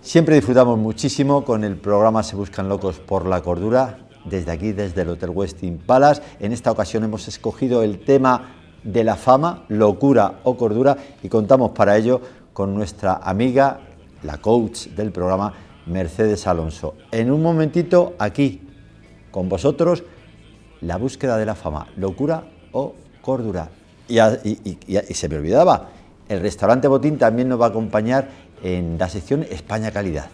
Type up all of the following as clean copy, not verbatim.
Siempre disfrutamos muchísimo con el programa Se Buscan Locos por la Cordura, desde aquí, desde el Hotel Westin Palace. En esta ocasión hemos escogido el tema de la fama, locura o cordura, y contamos para ello con nuestra amiga, la coach del programa, Mercedes Alonso. En un momentito, aquí, con vosotros, la búsqueda de la fama, locura o cordura. Y se me olvidaba, el restaurante Botín también nos va a acompañar en la sección España Calidad.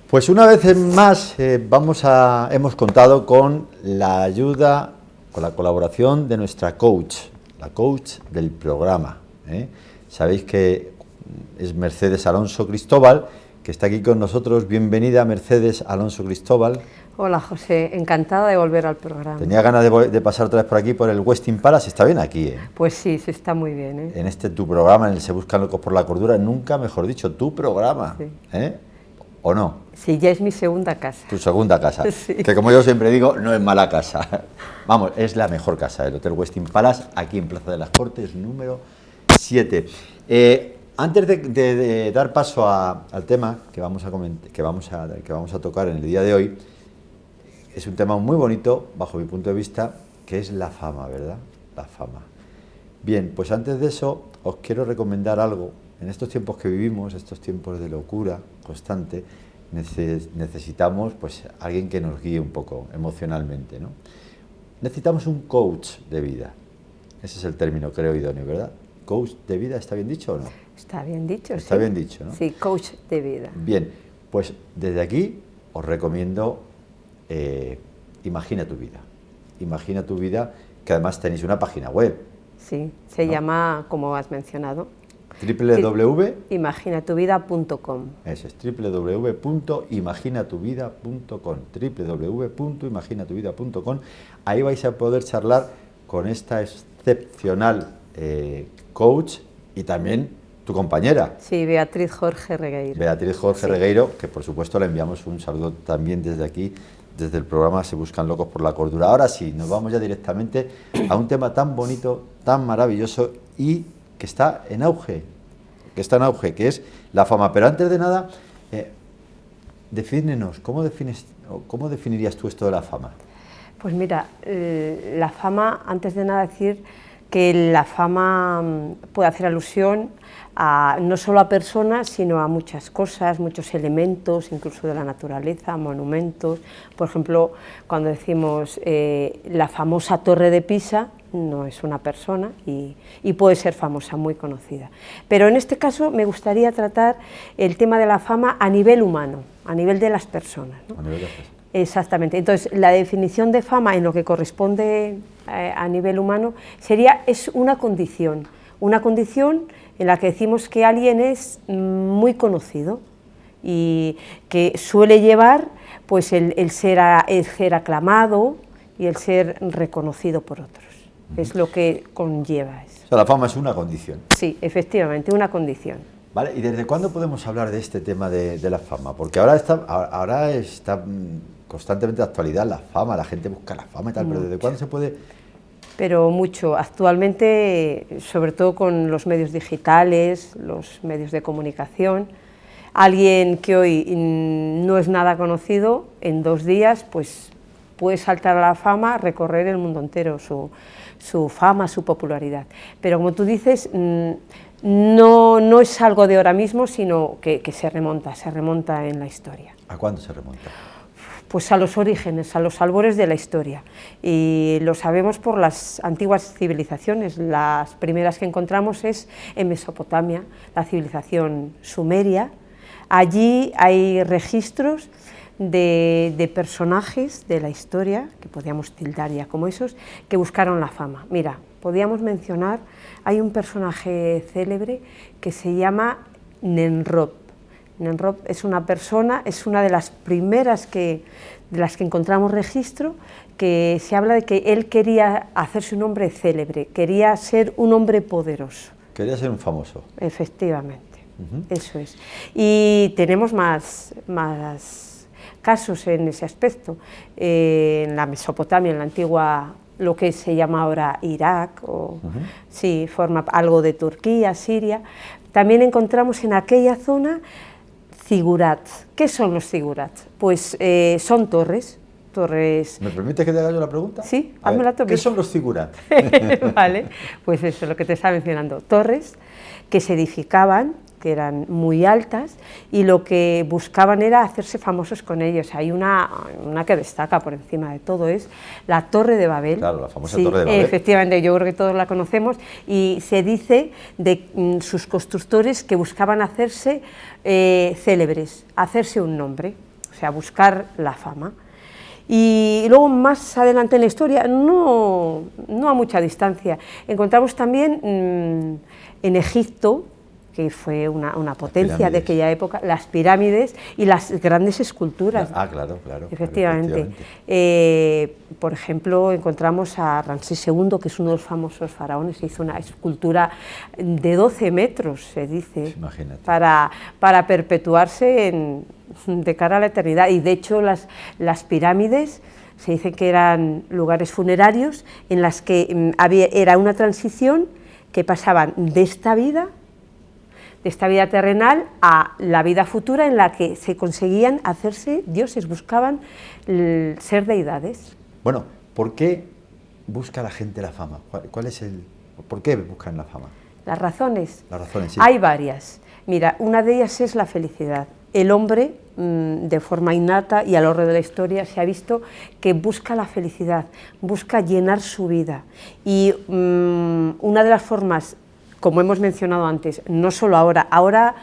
Pues una vez más hemos contado con la ayuda, con la colaboración de nuestra coach, la coach del programa. Sabéis que es Mercedes Alonso Cristóbal, que está aquí con nosotros. Bienvenida, Mercedes Alonso Cristóbal. Hola, José, encantada de volver al programa. Tenía ganas de pasar otra vez por aquí, por el Westin Palace. Está bien aquí, Pues sí, se está muy bien, En tu programa, en el Se Buscan Locos por la Cordura, nunca mejor dicho, tu programa, sí. ¿O no? Sí, ya es mi segunda casa. Tu segunda casa, sí. Que como yo siempre digo, no es mala casa. Vamos, es la mejor casa, el Hotel Westin Palace, aquí en Plaza de las Cortes, número 7. Antes de dar paso al tema que vamos a tocar en el día de hoy, es un tema muy bonito, bajo mi punto de vista, que es la fama, ¿verdad? La fama. Bien, pues antes de eso, os quiero recomendar algo. En estos tiempos que vivimos, estos tiempos de locura constante, necesitamos pues alguien que nos guíe un poco emocionalmente, ¿no? Necesitamos un coach de vida. Ese es el término, creo, idóneo, ¿verdad? ¿Coach de vida está bien dicho o no? Está bien dicho, Está bien dicho, ¿no? Sí, coach de vida. Bien, pues desde aquí os recomiendo Imagina tu vida. Imagina tu vida, que además tenéis una página web. Sí, se llama, como has mencionado, www.imaginatuvida.com. Ese es www.imaginatuvida.com. www.imaginatuvida.com. Ahí vais a poder charlar con esta excepcional coach y también tu compañera. Sí, Beatriz Jorge Regueiro. Beatriz Jorge Regueiro, que por supuesto le enviamos un saludo también desde aquí, desde el programa Se Buscan Locos por la Cordura. Ahora sí, nos vamos ya directamente a un tema tan bonito, tan maravilloso y que está en auge, que es la fama. Pero antes de nada, defínenos, ¿cómo definirías tú esto de la fama? Pues mira, la fama, antes de nada decir que la fama puede hacer alusión no solo a personas, sino a muchas cosas, muchos elementos, incluso de la naturaleza, monumentos. Por ejemplo, cuando decimos la famosa Torre de Pisa, no es una persona y puede ser famosa, muy conocida. Pero en este caso me gustaría tratar el tema de la fama a nivel humano, a nivel de las personas, ¿no? A nivel de las personas. Exactamente. Entonces, la definición de fama en lo que corresponde a nivel humano es una condición en la que decimos que alguien es muy conocido y que suele llevar pues el ser aclamado y el ser reconocido por otros. Es lo que conlleva eso. O sea, la fama es una condición. Sí, efectivamente, una condición. Vale, ¿y desde cuándo podemos hablar de este tema de la fama? Porque ahora está constantemente de actualidad la fama, la gente busca la fama y tal, pero ¿desde cuándo se puede...? Pero mucho. Actualmente, sobre todo con los medios digitales, los medios de comunicación, alguien que hoy no es nada conocido, en 2 días pues puede saltar a la fama, recorrer el mundo entero, su fama, su popularidad. Pero como tú dices, no es algo de ahora mismo, sino que se remonta en la historia. ¿A cuándo se remonta? Pues a los orígenes, a los albores de la historia, y lo sabemos por las antiguas civilizaciones. Las primeras que encontramos es en Mesopotamia, la civilización sumeria. Allí hay registros de personajes de la historia, que podíamos tildar ya como esos, que buscaron la fama. Mira, podíamos mencionar, hay un personaje célebre que se llama Nenrop, Nimrod es una persona, es una de las primeras de las que encontramos registro, que se habla de que él quería hacerse un hombre célebre, quería ser un hombre poderoso. Quería ser un famoso. Efectivamente, eso es. Y tenemos más casos en ese aspecto. En la Mesopotamia, en la antigua, lo que se llama ahora Irak, o sí, forma algo de Turquía, Siria. También encontramos en aquella zona zigurats. ¿Qué son los zigurats? Pues son torres. ¿Me permite que te haga yo la pregunta? Sí, házmela tú. ¿Qué son los zigurats? Vale, pues eso, lo que te estaba mencionando, torres que se edificaban, que eran muy altas, y lo que buscaban era hacerse famosos con ellos. Hay una que destaca por encima de todo, es la Torre de Babel. Claro, la famosa Torre de Babel. Efectivamente, yo creo que todos la conocemos, y se dice de sus constructores que buscaban hacerse célebres, hacerse un nombre, o sea, buscar la fama. Y luego más adelante en la historia, no a mucha distancia, encontramos también en Egipto, que fue una potencia de aquella época, las pirámides y las grandes esculturas. Ah, claro. Efectivamente. Por ejemplo, encontramos a Ramsés II, que es uno de los famosos faraones, hizo una escultura de 12 metros, se dice, para perpetuarse de cara a la eternidad. Y de hecho las pirámides se dice que eran lugares funerarios en las que era una transición que pasaban de esta vida terrenal a la vida futura, en la que se conseguían hacerse dioses, buscaban ser deidades. Bueno, ¿por qué busca la gente la fama? ¿Por qué buscan la fama? Las razones. Sí. Hay varias. Mira, una de ellas es la felicidad. El hombre, de forma innata y a lo largo de la historia, se ha visto que busca la felicidad, busca llenar su vida. Y una de las formas, como hemos mencionado antes, no solo ahora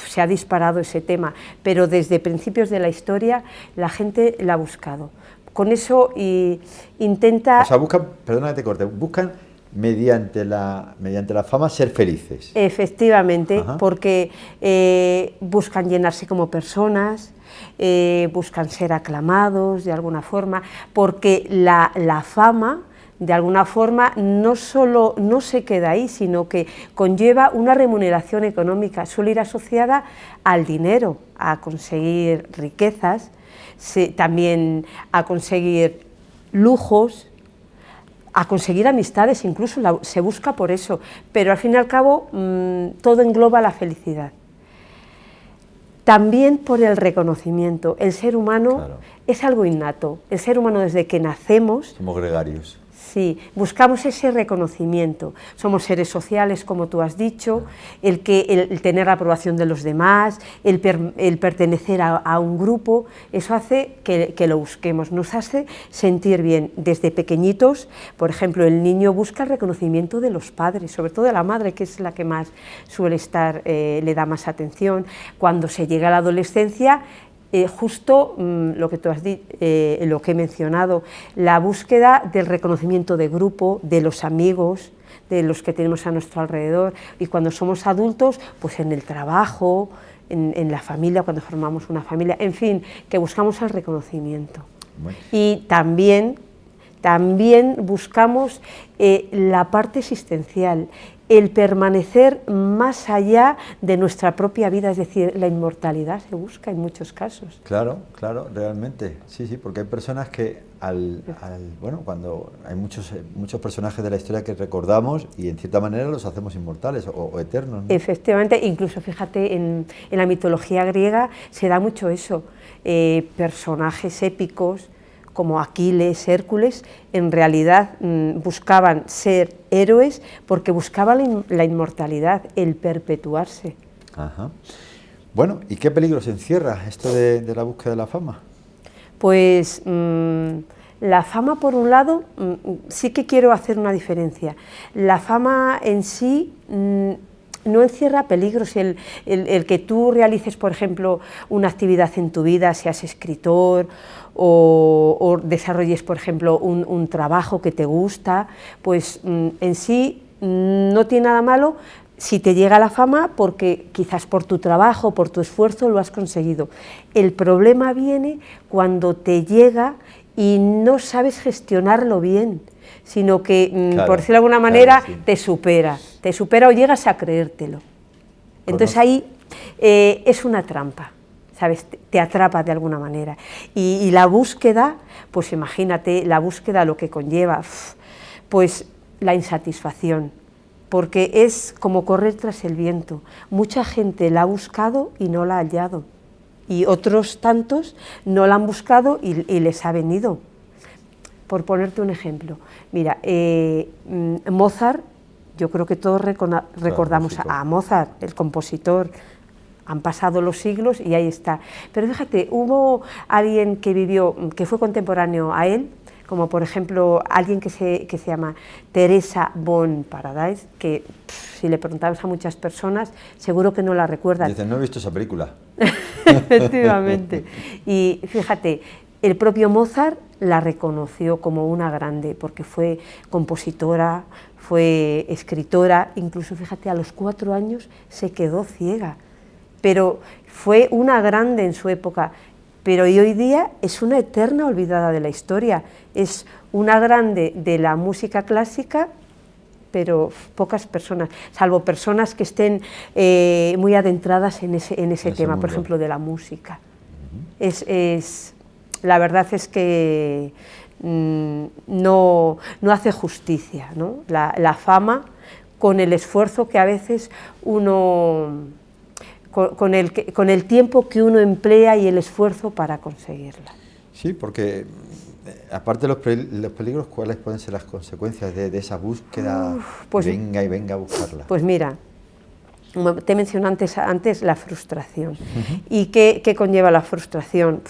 se ha disparado ese tema, pero desde principios de la historia la gente la ha buscado. Con eso intenta... O sea, perdona que te corte, buscan mediante la fama ser felices. Efectivamente, Ajá. Porque buscan llenarse como personas, buscan ser aclamados de alguna forma, porque la fama, de alguna forma, no se queda ahí, sino que conlleva una remuneración económica, suele ir asociada al dinero, a conseguir riquezas, también a conseguir lujos, a conseguir amistades, incluso se busca por eso, pero al fin y al cabo todo engloba la felicidad. También por el reconocimiento. El ser humano es algo innato, el ser humano desde que nacemos... Somos gregarios. Sí, buscamos ese reconocimiento, somos seres sociales, como tú has dicho, el tener la aprobación de los demás, el pertenecer a un grupo, eso hace que lo busquemos, nos hace sentir bien. Desde pequeñitos, por ejemplo, el niño busca el reconocimiento de los padres, sobre todo de la madre, que es la que más suele estar, le da más atención. Cuando se llega a la adolescencia, justo lo que tú has dicho, lo que he mencionado, la búsqueda del reconocimiento de grupo, de los amigos, de los que tenemos a nuestro alrededor, y cuando somos adultos, pues en el trabajo, en la familia, cuando formamos una familia, en fin, que buscamos el reconocimiento. Bueno. Y también buscamos la parte existencial, el permanecer más allá de nuestra propia vida, es decir, la inmortalidad se busca en muchos casos. Claro, realmente, sí, porque hay personas que cuando hay muchos personajes de la historia que recordamos y en cierta manera los hacemos inmortales o eternos, ¿no? Efectivamente, incluso fíjate, en la mitología griega se da mucho eso, personajes épicos como Aquiles, Hércules, en realidad buscaban ser héroes porque buscaban la inmortalidad, el perpetuarse. Ajá. Bueno, ¿y qué peligros encierra esto de la búsqueda de la fama? Pues la fama, por un lado, sí que quiero hacer una diferencia. La fama en sí no encierra peligros. El que tú realices, por ejemplo, una actividad en tu vida, seas escritor o desarrolles, por ejemplo, un trabajo que te gusta, pues en sí no tiene nada malo si te llega la fama, porque quizás por tu trabajo, por tu esfuerzo lo has conseguido. El problema viene cuando te llega y no sabes gestionarlo bien, sino que, claro, por decirlo de alguna manera, sí. te supera o llegas a creértelo. Entonces ahí es una trampa, ¿sabes? Te atrapa de alguna manera. Y la búsqueda, pues imagínate, la búsqueda lo que conlleva, pues la insatisfacción, porque es como correr tras el viento. Mucha gente la ha buscado y no la ha hallado, y otros tantos no la han buscado y les ha venido. Por ponerte un ejemplo, mira, Mozart, yo creo que todos recordamos a Mozart, el compositor. Han pasado los siglos y ahí está. Pero fíjate, hubo alguien que vivió, que fue contemporáneo a él, como por ejemplo alguien que se llama Teresa von Paradise, que si le preguntabas a muchas personas seguro que no la recuerdan. Dicen, no he visto esa película. Efectivamente. Y fíjate, el propio Mozart la reconoció como una grande, porque fue compositora, fue escritora, incluso fíjate, a los 4 años se quedó ciega, pero fue una grande en su época. Pero hoy día es una eterna olvidada de la historia, es una grande de la música clásica, pero pocas personas, salvo personas que estén muy adentradas en ese tema, por ejemplo, de la música. La verdad es que no hace justicia, ¿no? La fama con el esfuerzo que a veces uno... Con el tiempo que uno emplea y el esfuerzo para conseguirla. Sí, porque aparte de los peligros, ¿cuáles pueden ser las consecuencias de esa búsqueda? Pues, venga y venga a buscarla. Pues mira, te mencioné antes la frustración. ¿Y qué conlleva la frustración?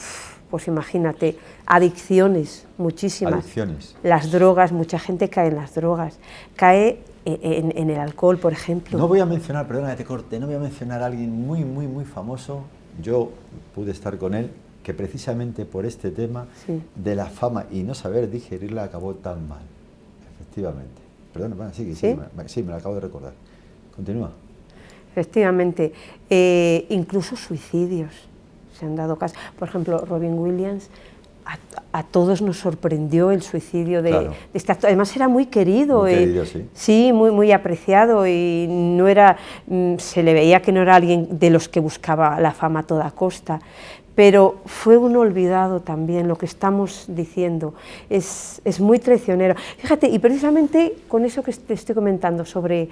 Pues imagínate, adicciones, muchísimas. Adicciones. Las drogas, mucha gente cae en las drogas, cae en el alcohol, por ejemplo. No voy a mencionar, perdona que te corte, no voy a mencionar a alguien muy, muy, muy famoso, yo pude estar con él, que precisamente por este tema de la fama y no saber digerirla acabó tan mal, efectivamente. Perdona, bueno, sí, me lo acabo de recordar. Continúa. Efectivamente, incluso suicidios se han dado caso. Por ejemplo, Robin Williams, a todos nos sorprendió el suicidio de este actor. Además era muy querido, sí, muy, muy apreciado, y no era, se le veía que no era alguien de los que buscaba la fama a toda costa, pero fue un olvidado también. Lo que estamos diciendo es muy traicionero. Fíjate, y precisamente con eso que te estoy comentando sobre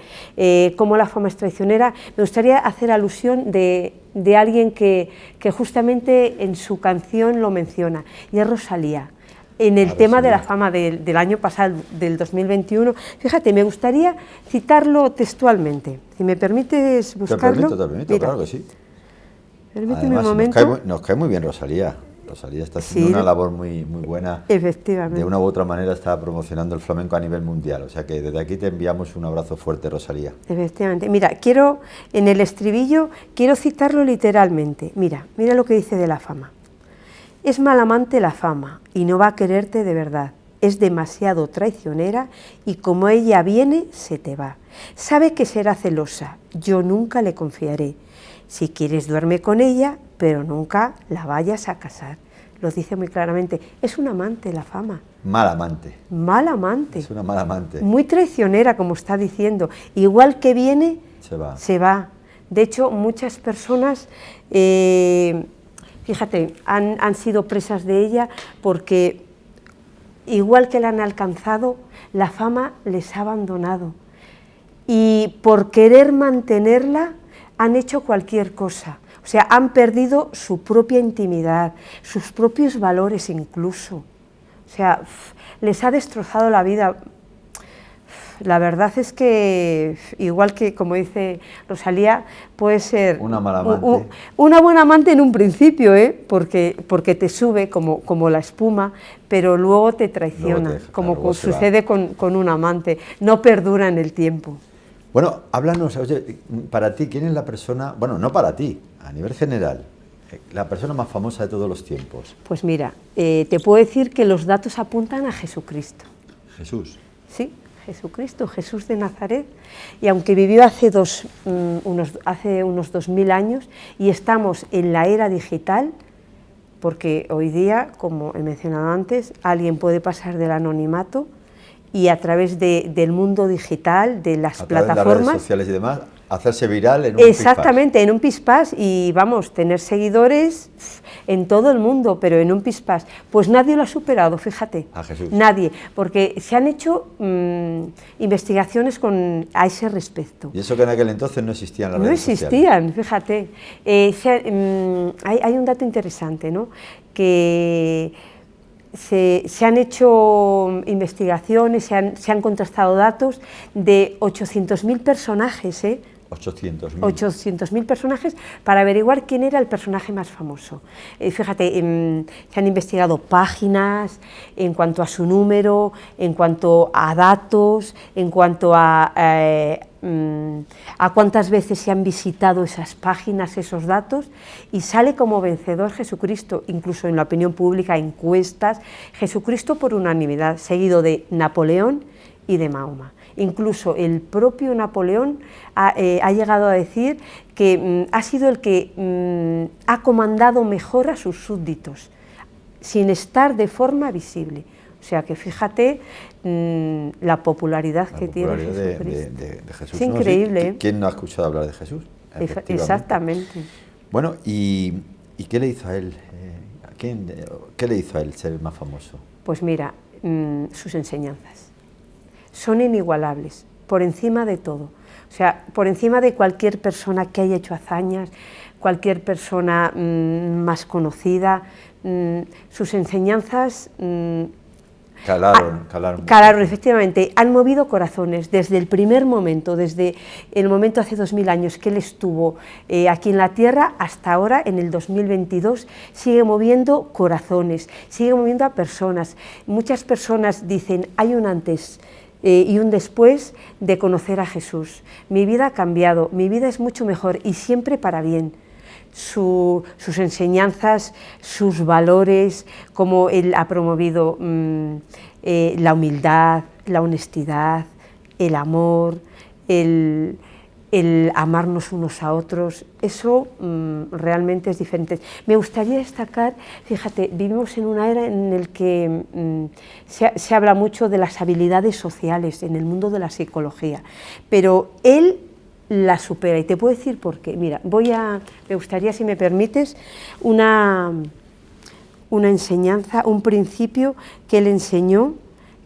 cómo la fama es traicionera, me gustaría hacer alusión de alguien que justamente en su canción lo menciona, y es Rosalía. En el tema de la fama del año pasado, del 2021, fíjate, me gustaría citarlo textualmente. Si me permites buscarlo. Te permito, mira, claro que sí. Permíteme un momento. Nos cae muy bien Rosalía. Rosalía está haciendo una labor muy, muy buena. Efectivamente. De una u otra manera está promocionando el flamenco a nivel mundial. O sea que desde aquí te enviamos un abrazo fuerte, Rosalía. Efectivamente. Mira, en el estribillo, quiero citarlo literalmente. Mira lo que dice de la fama. Es mal amante la fama y no va a quererte de verdad. Es demasiado traicionera y como ella viene, se te va. Sabe que será celosa, yo nunca le confiaré. Si quieres duerme con ella, pero nunca la vayas a casar. Lo dice muy claramente. Es un amante la fama. Mal amante. Mal amante. Es una mala amante. Muy traicionera, como está diciendo. Igual que viene, se va. De hecho, muchas personas, fíjate, han sido presas de ella porque, igual que la han alcanzado, la fama les ha abandonado. Y por querer mantenerla, han hecho cualquier cosa. O sea, han perdido su propia intimidad, sus propios valores incluso. O sea, les ha destrozado la vida. La verdad es que, igual que, como dice Rosalía, puede ser una mala amante. Una buena amante en un principio, porque te sube como la espuma, pero luego te traiciona, como sucede con un amante. No perdura en el tiempo. Bueno, háblanos, oye, para ti, ¿quién es la persona, bueno, no para ti, a nivel general, la persona más famosa de todos los tiempos? Pues mira, te puedo decir que los datos apuntan a Jesucristo. Jesús. Sí, Jesucristo, Jesús de Nazaret, y aunque vivió hace unos 2000 años y estamos en la era digital, porque hoy día, como he mencionado antes, alguien puede pasar del anonimato y a través del mundo digital, de las plataformas, de las redes sociales y demás, hacerse viral en un pispás. Exactamente, en un pispás, y vamos, tener seguidores en todo el mundo, pero en un pispás. Pues nadie lo ha superado, fíjate. A Jesús. Nadie, porque se han hecho investigaciones a ese respecto. Y eso que en aquel entonces no existían las redes sociales. No existían, fíjate. Hay un dato interesante, ¿no? Que se han hecho investigaciones, se han contrastado datos de 800.000 personajes, 800.000 personajes para averiguar quién era el personaje más famoso. Fíjate, se han investigado páginas en cuanto a su número, en cuanto a datos, en cuanto a cuántas veces se han visitado esas páginas, esos datos, y sale como vencedor Jesucristo, incluso en la opinión pública, encuestas, Jesucristo por unanimidad, seguido de Napoleón y de Mahoma. Incluso el propio Napoleón ha llegado a decir que ha sido el que ha comandado mejor a sus súbditos, sin estar de forma visible. O sea que fíjate la popularidad que tiene Jesucristo. De Jesús. Es increíble. ¿No? ¿Quién no ha escuchado hablar de Jesús? Exactamente. Bueno, ¿y qué le hizo a él? ¿Qué le hizo a él ser el más famoso? Pues mira, sus enseñanzas. Son inigualables, por encima de todo. O sea, por encima de cualquier persona que haya hecho hazañas, cualquier persona más conocida, sus enseñanzas calaron, efectivamente, han movido corazones desde el primer momento, desde el momento hace 2000 años que él estuvo aquí en la tierra hasta ahora, en el 2022, sigue moviendo corazones, sigue moviendo a personas. Muchas personas dicen, hay un antes y un después de conocer a Jesús. Mi vida ha cambiado, mi vida es mucho mejor y siempre para bien. Sus enseñanzas, sus valores, como él ha promovido la humildad, la honestidad, el amor, el amarnos unos a otros, eso realmente es diferente. Me gustaría destacar, fíjate, vivimos en una era en la que se habla mucho de las habilidades sociales en el mundo de la psicología, pero él la supera, y te puedo decir por qué. Mira, me gustaría, si me permites, una enseñanza, un principio que él enseñó,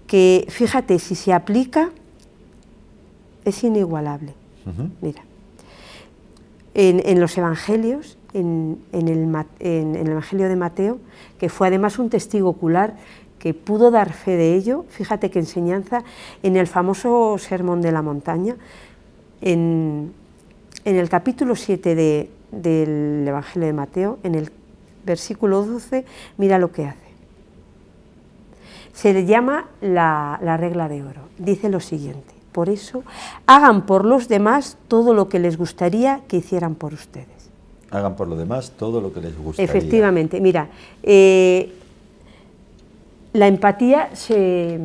que fíjate, si se aplica, es inigualable. Mira, en los evangelios, en el Evangelio de Mateo, que fue además un testigo ocular que pudo dar fe de ello, fíjate qué enseñanza, en el famoso Sermón de la Montaña, en el capítulo 7 del Evangelio de Mateo, en el versículo 12, mira lo que hace. Se le llama la regla de oro. Dice lo siguiente: por eso, hagan por los demás todo lo que les gustaría que hicieran por ustedes. Hagan por los demás todo lo que les gustaría. Efectivamente, mira, la empatía se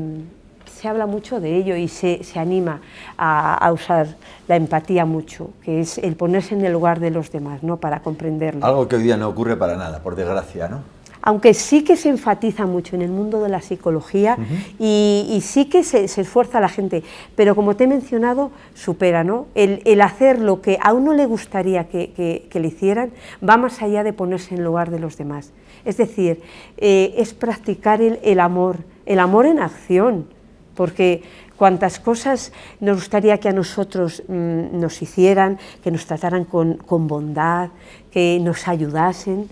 habla mucho de ello y se anima a usar la empatía mucho, que es el ponerse en el lugar de los demás, ¿no?, para comprenderlo. Algo que hoy día no ocurre para nada, por desgracia, ¿no? Aunque sí que se enfatiza mucho en el mundo de la psicología y sí que se esfuerza la gente, pero como te he mencionado, supera, ¿no? El hacer lo que a uno le gustaría que le hicieran va más allá de ponerse en lugar de los demás. Es decir, es practicar el amor en acción, porque cuantas cosas nos gustaría que a nosotros nos hicieran, que nos trataran con bondad, que nos ayudasen,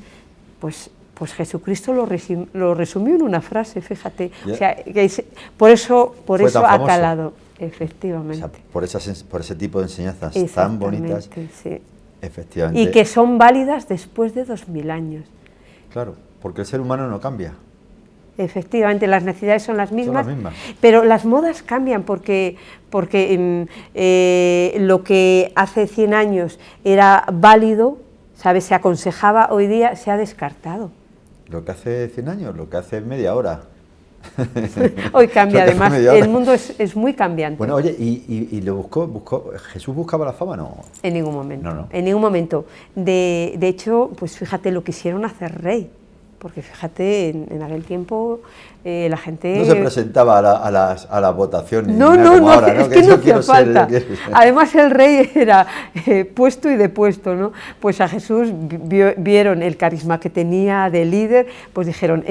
pues Jesucristo lo resumió en una frase, fíjate. O sea, por eso ha calado, efectivamente. O sea, por ese tipo de enseñanzas tan bonitas, sí. Efectivamente. Y que son válidas después de 2000 años. Claro, porque el ser humano no cambia. Efectivamente, las necesidades son las mismas, pero las modas cambian porque lo que hace 100 años era válido, ¿sabes?, se aconsejaba, hoy día se ha descartado. Lo que hace 100 años, lo que hace media hora. Hoy cambia, además, el mundo es muy cambiante. Bueno, oye, ¿y lo buscó? ¿Jesús buscaba la fama? No. En ningún momento, No. en ningún momento. De hecho, pues fíjate, lo quisieron hacer rey, porque fíjate, en aquel tiempo la gente... No se presentaba a las votaciones. No, como ahora, ¿no? es que no hacía falta. Ser. Además, el rey era puesto y depuesto, ¿no? Pues a Jesús vieron el carisma que tenía de líder, pues dijeron,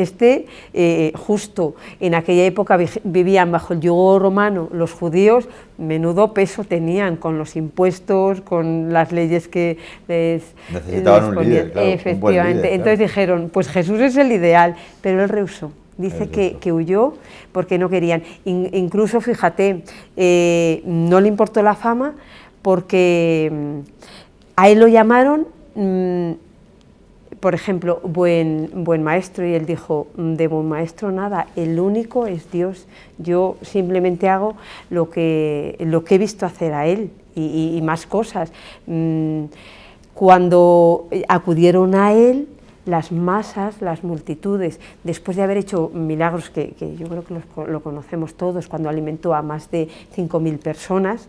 justo en aquella época vivían bajo el yugo romano los judíos, menudo peso tenían con los impuestos, con las leyes que necesitaban un líder, claro, efectivamente. un buen líder, claro. Entonces dijeron, pues Jesús es el ideal, pero él rehusó. Dice que huyó porque no querían. Incluso, fíjate, no le importó la fama porque a él lo llamaron, por ejemplo, buen maestro, y él dijo, de buen maestro nada, el único es Dios. Yo simplemente hago lo que he visto hacer a él y más cosas. Cuando acudieron a él, las masas, las multitudes, después de haber hecho milagros que yo creo que lo conocemos todos, cuando alimentó a más de 5.000 personas,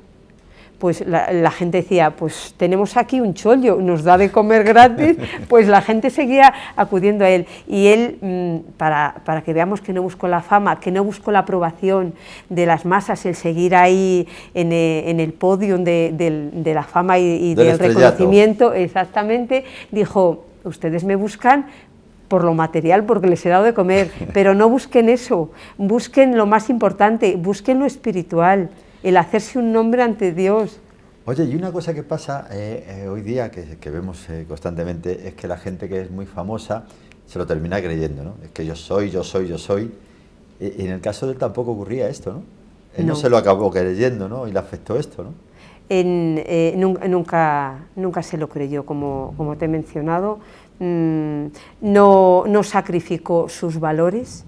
pues la gente decía, pues tenemos aquí un chollo, nos da de comer gratis, pues la gente seguía acudiendo a él. Y él, para que veamos que no buscó la fama, que no buscó la aprobación de las masas, el seguir ahí en el podio de la fama y del reconocimiento, exactamente, dijo, ustedes me buscan por lo material, porque les he dado de comer, pero no busquen eso, busquen lo más importante, busquen lo espiritual, el hacerse un nombre ante Dios. Oye, y una cosa que pasa hoy día, que vemos constantemente, es que la gente que es muy famosa se lo termina creyendo, ¿no? Es que yo soy. Y en el caso de él tampoco ocurría esto, ¿no? Él no se lo acabó creyendo, ¿no? Y le afectó esto, ¿no? Nunca se lo creyó, como te he mencionado, no sacrificó sus valores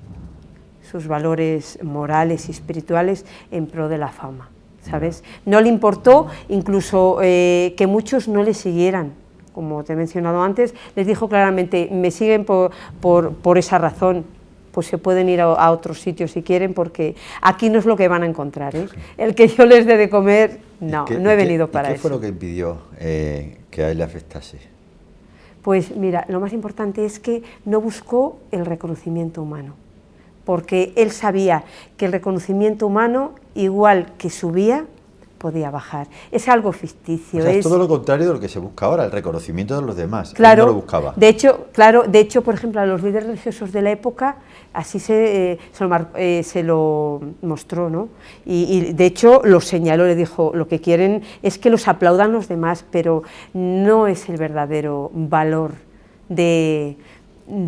morales y espirituales en pro de la fama, ¿sabes? No le importó incluso que muchos no le siguieran, como te he mencionado antes, les dijo claramente, me siguen por esa razón, pues se pueden ir a otros sitios si quieren, porque aquí no es lo que van a encontrar, ¿eh? El que yo les dé de comer, no he venido para eso. ¿Qué fue lo que impidió que a él le afectase? Pues mira, lo más importante es que no buscó el reconocimiento humano, porque él sabía que el reconocimiento humano, igual que subía, podía bajar. Es algo ficticio. O sea, es todo lo contrario de lo que se busca ahora, el reconocimiento de los demás. Claro, él no lo buscaba. De hecho, por ejemplo, a los líderes religiosos de la época, así se lo mostró, ¿no? Y de hecho lo señaló, le dijo, lo que quieren es que los aplaudan los demás, pero no es el verdadero valor del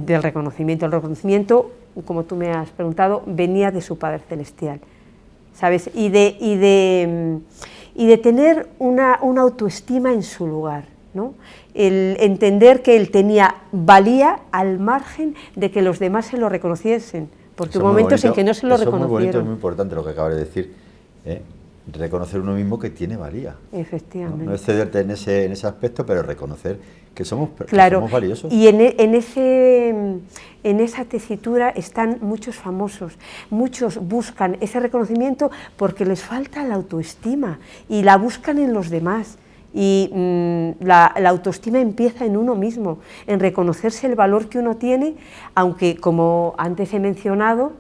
reconocimiento. El reconocimiento, como tú me has preguntado, venía de su Padre Celestial, ¿sabes? Y de tener una autoestima en su lugar, ¿no? El entender que él tenía valía al margen de que los demás se lo reconociesen, porque hubo momentos en que no se lo reconocieron. Es muy bonito, es muy importante lo que acabas de decir, reconocer uno mismo que tiene valía. Efectivamente. No excederte en ese aspecto, pero reconocer que somos valiosos. Y en esa tesitura están muchos famosos, muchos buscan ese reconocimiento porque les falta la autoestima y la buscan en los demás. Y la autoestima empieza en uno mismo, en reconocerse el valor que uno tiene, aunque, como antes he mencionado,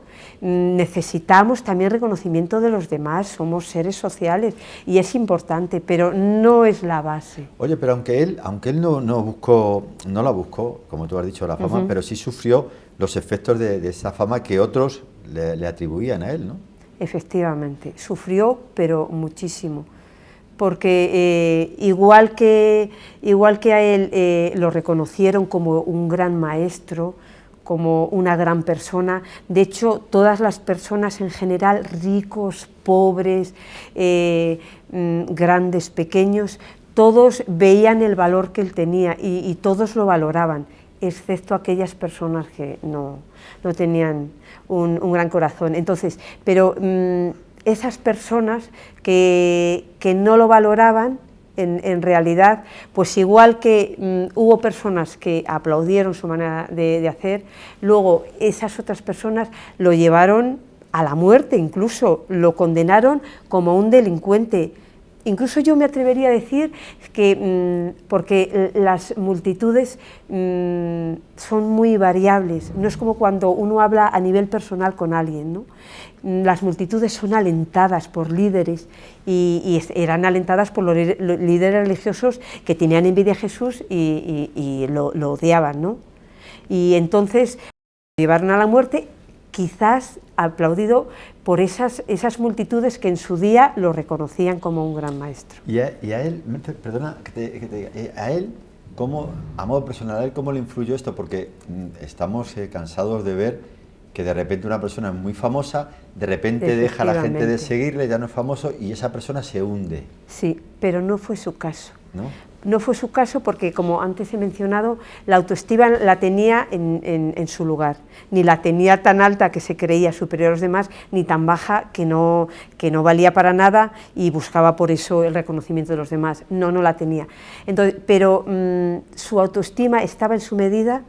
necesitamos también reconocimiento de los demás, somos seres sociales y es importante, pero no es la base. Oye, pero aunque él no la buscó, como tú has dicho, la fama, pero sí sufrió los efectos de esa fama que otros le atribuían a él, ¿no? Efectivamente, sufrió, pero muchísimo. Porque igual que a él lo reconocieron como un gran maestro, como una gran persona, de hecho todas las personas en general, ricos, pobres, grandes, pequeños, todos veían el valor que él tenía y todos lo valoraban, excepto aquellas personas que no tenían un gran corazón. Entonces, pero esas personas que no lo valoraban, En realidad, pues igual que hubo personas que aplaudieron su manera de hacer, luego esas otras personas lo llevaron a la muerte, incluso lo condenaron como un delincuente. Incluso yo me atrevería a decir que, porque las multitudes son muy variables, no es como cuando uno habla a nivel personal con alguien, ¿no? Las multitudes son alentadas por líderes y eran alentadas por los líderes religiosos que tenían envidia a Jesús y lo odiaban, ¿no? Y entonces lo llevaron a la muerte, quizás aplaudido por esas multitudes que en su día lo reconocían como un gran maestro. Y a él, perdona, a él, ¿cómo, a modo personal, a él cómo le influyó esto? Porque estamos cansados de ver que de repente una persona es muy famosa, de repente deja a la gente de seguirle, ya no es famoso y esa persona se hunde. Sí, pero no fue su caso. ¿No? No fue su caso porque, como antes he mencionado, la autoestima la tenía en su lugar. Ni la tenía tan alta que se creía superior a los demás, ni tan baja que no valía para nada y buscaba por eso el reconocimiento de los demás. No la tenía. Entonces, pero su autoestima estaba en su medida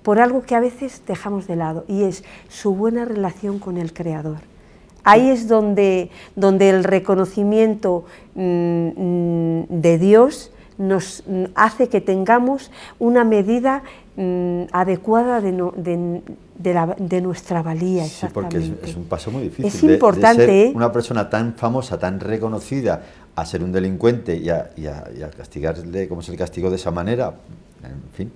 por algo que a veces dejamos de lado, y es su buena relación con el Creador. Ahí es donde el reconocimiento de Dios nos hace que tengamos una medida adecuada de nuestra valía. Sí, porque es un paso muy difícil. Es importante. De ser una persona tan famosa, tan reconocida, a ser un delincuente y a castigarle como se le castigó de esa manera, en fin.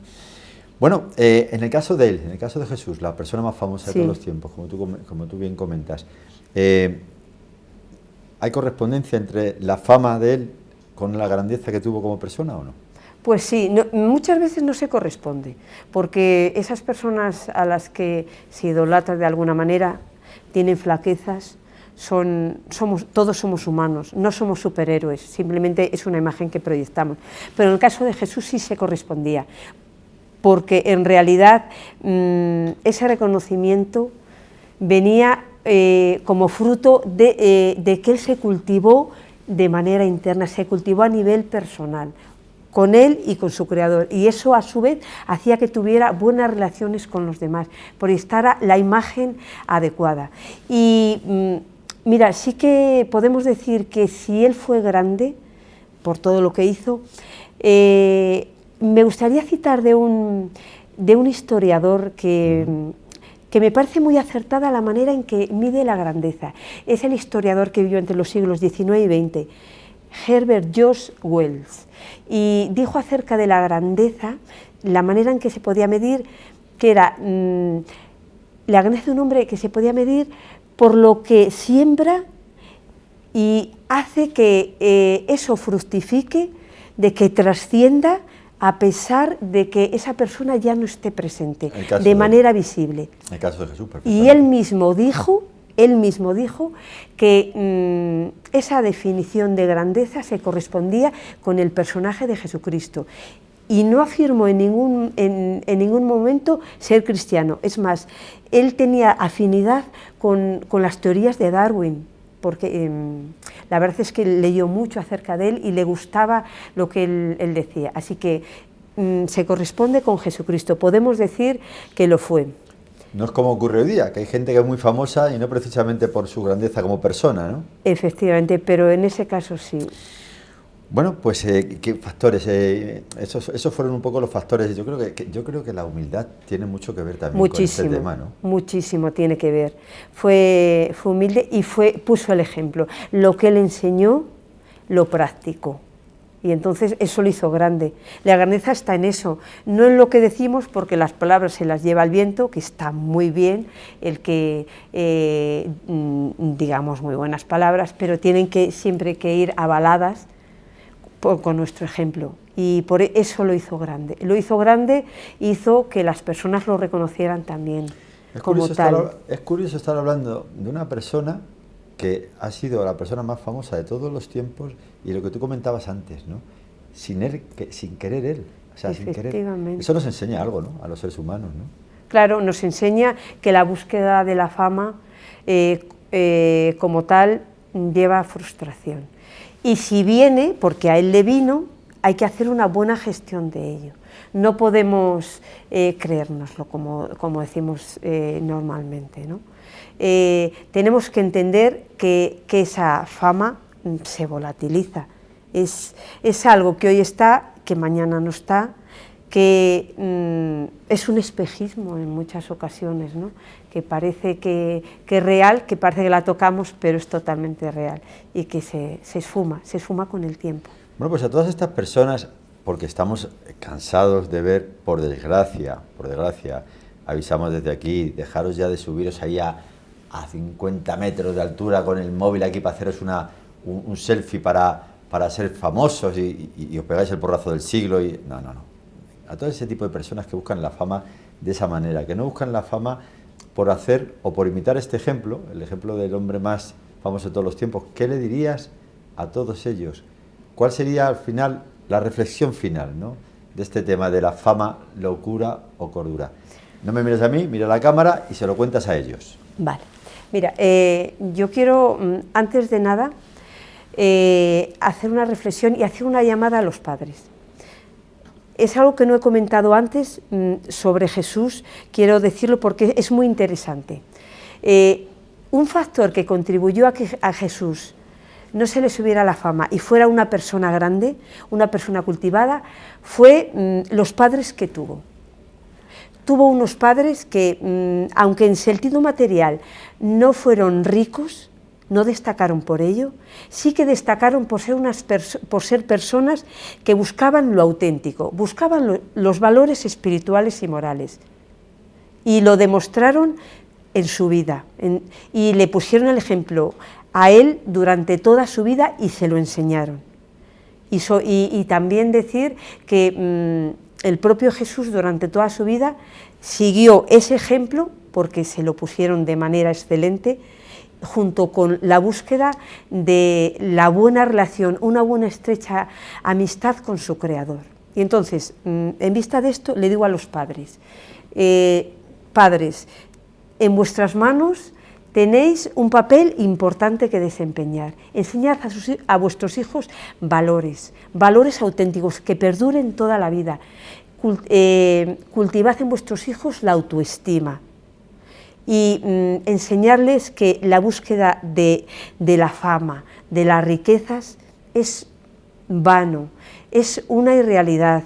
Bueno, en el caso de él, en el caso de Jesús, la persona más famosa de todos los tiempos, como tú bien comentas, ¿hay correspondencia entre la fama de él con la grandeza que tuvo como persona o no? Pues sí, muchas veces no se corresponde, porque esas personas a las que se idolatra de alguna manera tienen flaquezas, todos somos humanos, no somos superhéroes, simplemente es una imagen que proyectamos. Pero en el caso de Jesús sí se correspondía, porque en realidad ese reconocimiento venía como fruto de que él se cultivó de manera interna, se cultivó a nivel personal, con él y con su Creador, y eso a su vez hacía que tuviera buenas relaciones con los demás, proyectara la imagen adecuada. Y mira, sí que podemos decir que si él fue grande, por todo lo que hizo, me gustaría citar de un historiador que me parece muy acertada la manera en que mide la grandeza. Es el historiador que vivió entre los siglos XIX y XX, Herbert George Wells, y dijo acerca de la grandeza, la manera en que se podía medir, que era la grandeza de un hombre que se podía medir por lo que siembra y hace que eso fructifique, de que trascienda a pesar de que esa persona ya no esté presente, de manera visible. En el caso de Jesús, y él mismo dijo que esa definición de grandeza se correspondía con el personaje de Jesucristo. Y no afirmó en ningún momento ser cristiano. Es más, él tenía afinidad con las teorías de Darwin, porque la verdad es que leyó mucho acerca de él y le gustaba lo que él decía. Así que se corresponde con Jesucristo, podemos decir que lo fue. No es como ocurre hoy día, que hay gente que es muy famosa y no precisamente por su grandeza como persona, ¿no? Efectivamente, pero en ese caso sí. Bueno, pues ¿qué factores? Esos fueron un poco los factores. Yo creo que la humildad tiene mucho que ver también con este tema, ¿no? Muchísimo tiene que ver. Fue humilde y puso el ejemplo. Lo que él enseñó, lo practicó. Y entonces eso lo hizo grande. La grandeza está en eso, no en lo que decimos, porque las palabras se las lleva el viento, que está muy bien, el que digamos muy buenas palabras, pero tienen siempre que ir avaladas con nuestro ejemplo, y por eso lo hizo grande. Lo hizo grande, hizo que las personas lo reconocieran también como tal. Es curioso estar hablando de una persona que ha sido la persona más famosa de todos los tiempos, y lo que tú comentabas antes, ¿no? Sin querer él, o sea, sin querer. Eso nos enseña algo, ¿no? A los seres humanos, ¿no? Claro, nos enseña que la búsqueda de la fama como tal lleva a frustración. Y si viene, porque a él le vino, hay que hacer una buena gestión de ello. No podemos creérnoslo, como decimos normalmente, ¿no? Tenemos que entender que esa fama se volatiliza. Es algo que hoy está, que mañana no está, que es un espejismo en muchas ocasiones, ¿no? Que parece que es real, que parece que la tocamos, pero es totalmente real y que se esfuma con el tiempo. Bueno, pues a todas estas personas, porque estamos cansados de ver, por desgracia, avisamos desde aquí, dejaros ya de subiros ahí a 50 metros de altura con el móvil aquí para haceros un selfie para ser famosos y os pegáis el porrazo del siglo. No. A todo ese tipo de personas que buscan la fama de esa manera, que no buscan la fama por hacer o por imitar este ejemplo, el ejemplo del hombre más famoso de todos los tiempos. ¿Qué le dirías a todos ellos? ¿Cuál sería al final la reflexión final, ¿no?, de este tema de la fama, locura o cordura? No me mires a mí, mira a la cámara y se lo cuentas a ellos. Vale. Mira, yo quiero, antes de nada, hacer una reflexión y hacer una llamada a los padres. Es algo que no he comentado antes sobre Jesús, quiero decirlo porque es muy interesante. Un factor que contribuyó a que a Jesús no se le subiera la fama y fuera una persona grande, una persona cultivada, fue los padres que tuvo. Tuvo unos padres que, aunque en sentido material no fueron ricos, no destacaron por ello, sí que destacaron por ser personas que buscaban lo auténtico, buscaban los valores espirituales y morales, y lo demostraron en su vida, y le pusieron el ejemplo a él durante toda su vida y se lo enseñaron. Y también decir que el propio Jesús durante toda su vida siguió ese ejemplo porque se lo pusieron de manera excelente, junto con la búsqueda de la buena relación, una buena estrecha amistad con su Creador. Y entonces, en vista de esto, le digo a los padres, padres, en vuestras manos tenéis un papel importante que desempeñar. Enseñad a vuestros hijos valores auténticos que perduren toda la vida. Cultivad en vuestros hijos la autoestima y enseñarles que la búsqueda de la fama, de las riquezas, es vano, es una irrealidad,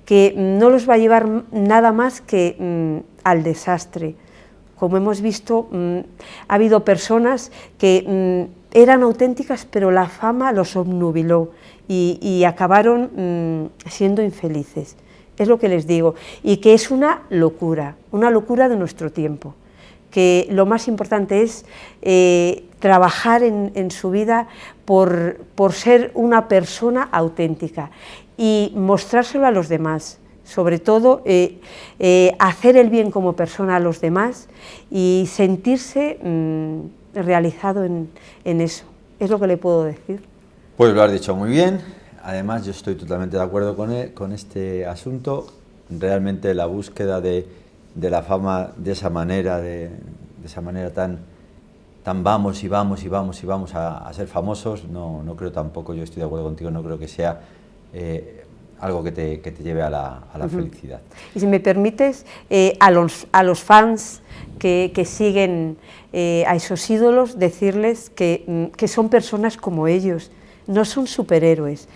que no los va a llevar nada más que al desastre. Como hemos visto, ha habido personas que eran auténticas, pero la fama los obnubiló y acabaron siendo infelices. Es lo que les digo, y que es una locura de nuestro tiempo, que lo más importante es trabajar en su vida por ser una persona auténtica y mostrárselo a los demás. Sobre todo, hacer el bien como persona a los demás y sentirse realizado en eso. Es lo que le puedo decir. Pues lo has dicho muy bien. Además, yo estoy totalmente de acuerdo con este asunto. Realmente la búsqueda de la fama de esa manera tan vamos a ser famosos, no creo tampoco, yo estoy de acuerdo contigo, no creo que sea algo que te lleve a la felicidad. Y si me permites, a los fans que siguen a esos ídolos, decirles que son personas como ellos, no son superhéroes,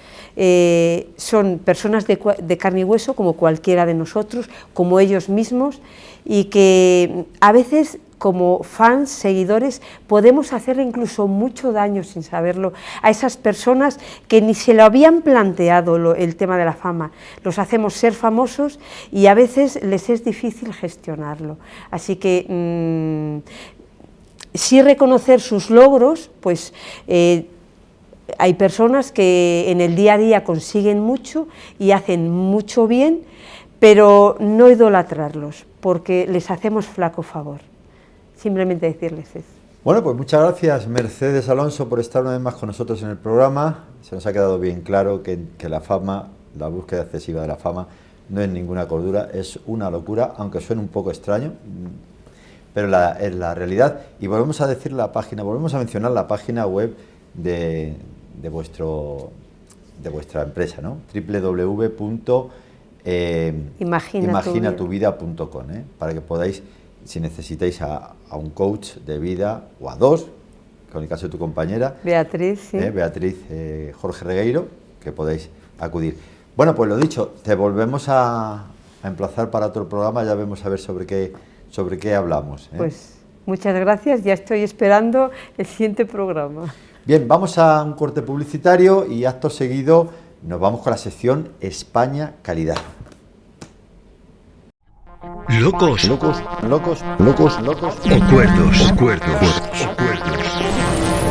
son personas de carne y hueso como cualquiera de nosotros, como ellos mismos, y que a veces como fans, seguidores, podemos hacerle incluso mucho daño sin saberlo a esas personas que ni se lo habían planteado el tema de la fama. Los hacemos ser famosos y a veces les es difícil gestionarlo. Así que sí reconocer sus logros, pues hay personas que en el día a día consiguen mucho y hacen mucho bien, pero no idolatrarlos, porque les hacemos flaco favor. Simplemente decirles eso. Bueno, pues muchas gracias, Mercedes Alonso, por estar una vez más con nosotros en el programa. Se nos ha quedado bien claro que la fama, la búsqueda excesiva de la fama, no es ninguna cordura, es una locura, aunque suene un poco extraño, pero es la realidad. Y volvemos a decir volvemos a mencionar la página web de vuestra empresa, ¿no? www.imaginatuvida.com, para que podáis, si necesitáis a un coach de vida o a dos, con el caso de tu compañera Beatriz, sí. Beatriz Jorge Regueiro, que podéis acudir. Bueno, pues lo dicho, te volvemos a emplazar para otro programa, ya vemos a ver sobre qué hablamos. Pues muchas gracias, ya estoy esperando el siguiente programa. Bien, vamos a un corte publicitario y acto seguido nos vamos con la sección España Calidad. Locos o cuerdos.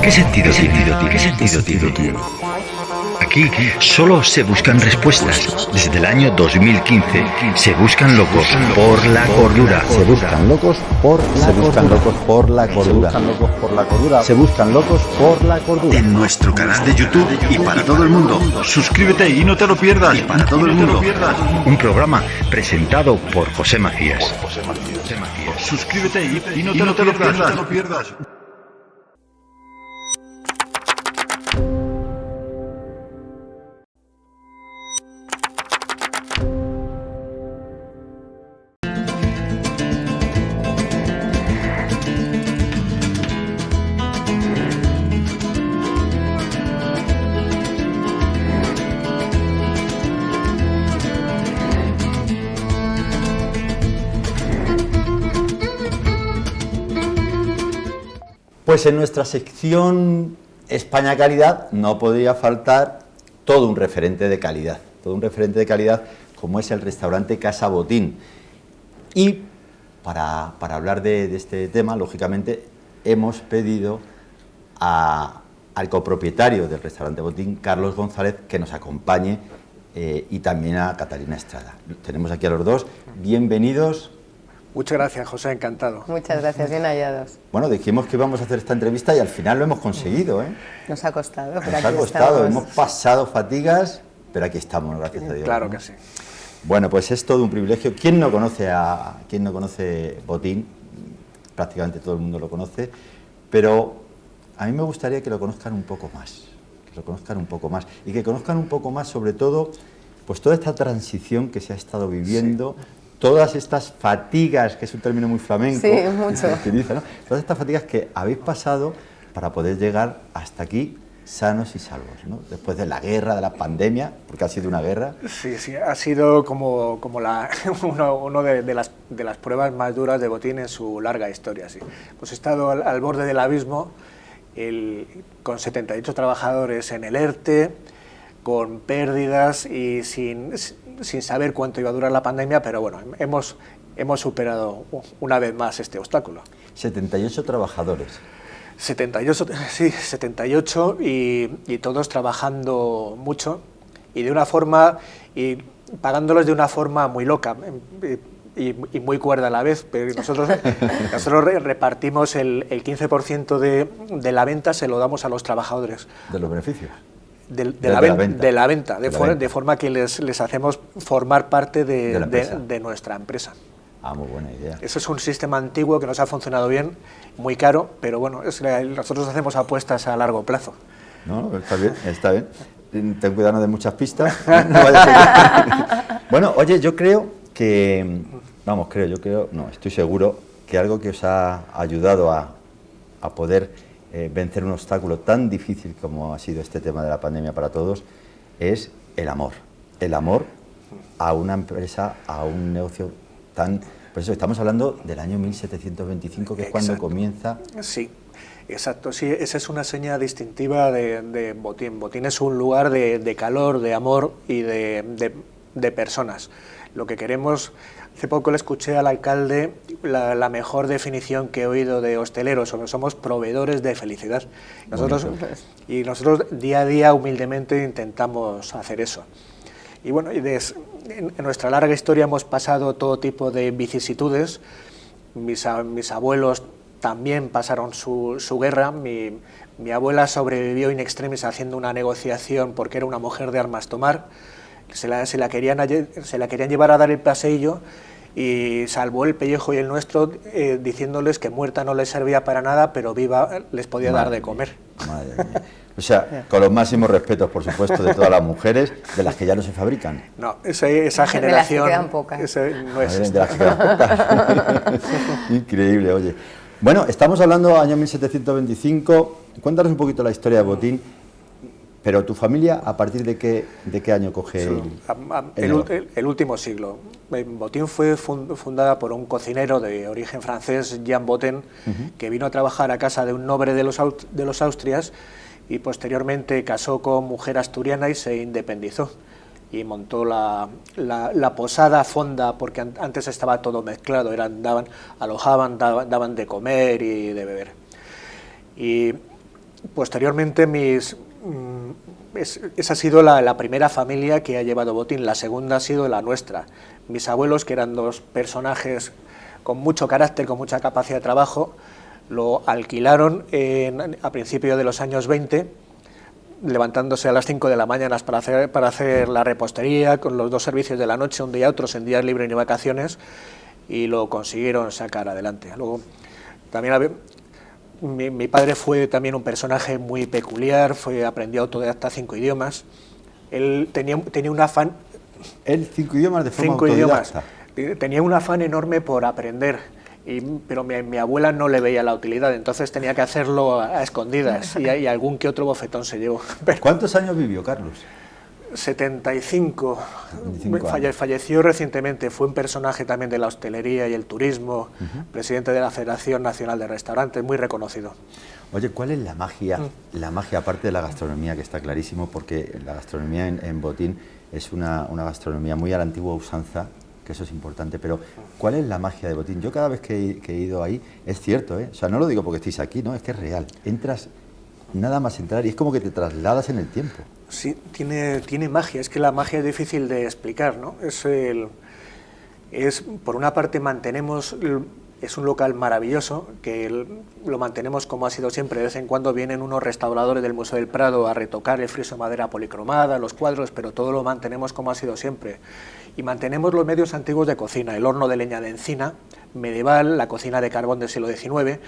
¿Qué sentido tiene? Aquí solo se buscan respuestas. Desde el año 2015 se buscan locos por la cordura. Se buscan locos por la cordura. En nuestro canal de YouTube y para todo el mundo. Suscríbete y no te lo pierdas. Un programa presentado por José Macías. Suscríbete y no te lo pierdas. Pues en nuestra sección España Calidad no podría faltar todo un referente de calidad, como es el restaurante Casa Botín. Y para hablar de este tema, lógicamente, hemos pedido al copropietario del restaurante Botín, Carlos González, que nos acompañe, y también a Catalina Estrada. Tenemos aquí a los dos. Bienvenidos. Muchas gracias, José, encantado. Muchas gracias, bien hallados. Bueno, dijimos que íbamos a hacer esta entrevista y al final lo hemos conseguido, ¿eh? Nos ha costado, pero Nos ha costado, hemos pasado fatigas, pero aquí estamos, gracias a Dios. Claro, ¿no? que sí. Bueno, pues es todo un privilegio. ¿Quién no conoce Botín? Prácticamente todo el mundo lo conoce, pero a mí me gustaría que lo conozcan un poco más, y que conozcan un poco más sobre todo, pues toda esta transición que se ha estado viviendo. Sí. Todas estas fatigas, que es un término muy flamenco, sí, mucho. Se utiliza, ¿no? Todas estas fatigas que habéis pasado para poder llegar hasta aquí sanos y salvos, ¿no? Después de la guerra, de la pandemia, porque ha sido una guerra. Sí, ha sido como uno de las pruebas más duras de Botín en su larga historia. Sí. Hemos estado al borde del abismo, con 78 trabajadores en el ERTE, con pérdidas y sin saber cuánto iba a durar la pandemia, pero bueno, hemos superado una vez más este obstáculo. 78 trabajadores. 78 y todos trabajando mucho y de una forma, y pagándolos de una forma muy loca y muy cuerda a la vez, pero nosotros repartimos el 15% de la venta, se lo damos a los trabajadores. ¿De los beneficios? De la venta, de forma que les hacemos formar parte de nuestra empresa. Muy buena idea. Ese es un sistema antiguo que nos ha funcionado bien, muy caro, pero bueno, nosotros hacemos apuestas a largo plazo. No, está bien. Ten cuidado de muchas pistas. Bueno, oye, estoy seguro que algo que os ha ayudado a poder vencer un obstáculo tan difícil como ha sido este tema de la pandemia para todos es el amor. El amor a una empresa, a un negocio tan... Por eso estamos hablando del año 1725, que es cuando comienza... Sí, exacto. Sí, esa es una seña distintiva de Botín. Botín es un lugar de calor, de amor y de personas. Lo que queremos... Hace poco le escuché al alcalde la mejor definición que he oído de hosteleros, somos proveedores de felicidad. Nosotros día a día humildemente intentamos hacer eso. Y bueno, en nuestra larga historia hemos pasado todo tipo de vicisitudes. Mis abuelos también pasaron su guerra. Mi abuela sobrevivió in extremis haciendo una negociación porque era una mujer de armas tomar. Se la querían llevar a dar el paseillo y salvó el pellejo y el nuestro, diciéndoles que muerta no les servía para nada, pero viva les podía dar de comer. Madre mía. O sea, con los máximos respetos, por supuesto, de todas las mujeres, de las que ya no se fabrican. No, esa generación... De las que quedan pocas. No es De las que quedan pocas. Increíble, oye. Bueno, estamos hablando año 1725. Cuéntanos un poquito la historia de Botín. Pero tu familia, ¿a partir de qué año coge el último siglo? Botín fue fundada por un cocinero de origen francés, Jean Botin, que vino a trabajar a casa de un noble de los Austrias y posteriormente casó con mujer asturiana y se independizó. Y montó la posada fonda, porque antes estaba todo mezclado, alojaban, daban de comer y de beber. Y posteriormente esa ha sido la primera familia que ha llevado Botín. La segunda ha sido la nuestra. Mis abuelos, que eran dos personajes con mucho carácter, con mucha capacidad de trabajo, lo alquilaron a principios de los años 20, levantándose a las 5 de la mañana para hacer la repostería, con los dos servicios de la noche, un día y otros, en días libres y vacaciones, y lo consiguieron sacar adelante. Luego, también mi padre fue también un personaje muy peculiar, aprendió autodidacta 5 idiomas. Él tenía un afán... ¿Él 5 idiomas de forma 5 idiomas. autodidacta? Tenía un afán enorme por aprender, pero mi abuela no le veía la utilidad, entonces tenía que hacerlo a escondidas y algún que otro bofetón se llevó. ¿Cuántos años vivió Carlos? 75. Falleció recientemente, fue un personaje también de la hostelería y el turismo, presidente de la Federación Nacional de Restaurantes, muy reconocido. Oye, ¿cuál es la magia? La magia, aparte de la gastronomía, que está clarísimo, porque la gastronomía en Botín es una gastronomía muy a la antigua usanza, que eso es importante, pero ¿cuál es la magia de Botín? Yo cada vez que he ido ahí, es cierto, o sea, no lo digo porque estéis aquí, no, es que es real. Entras, nada más entrar, y es como que te trasladas en el tiempo. Sí, tiene magia, es que la magia es difícil de explicar, ¿no? Por una parte es un local maravilloso, que lo mantenemos como ha sido siempre. De vez en cuando vienen unos restauradores del Museo del Prado a retocar el friso de madera policromada, los cuadros, pero todo lo mantenemos como ha sido siempre. Y mantenemos los medios antiguos de cocina, el horno de leña de encina medieval, la cocina de carbón del siglo XIX,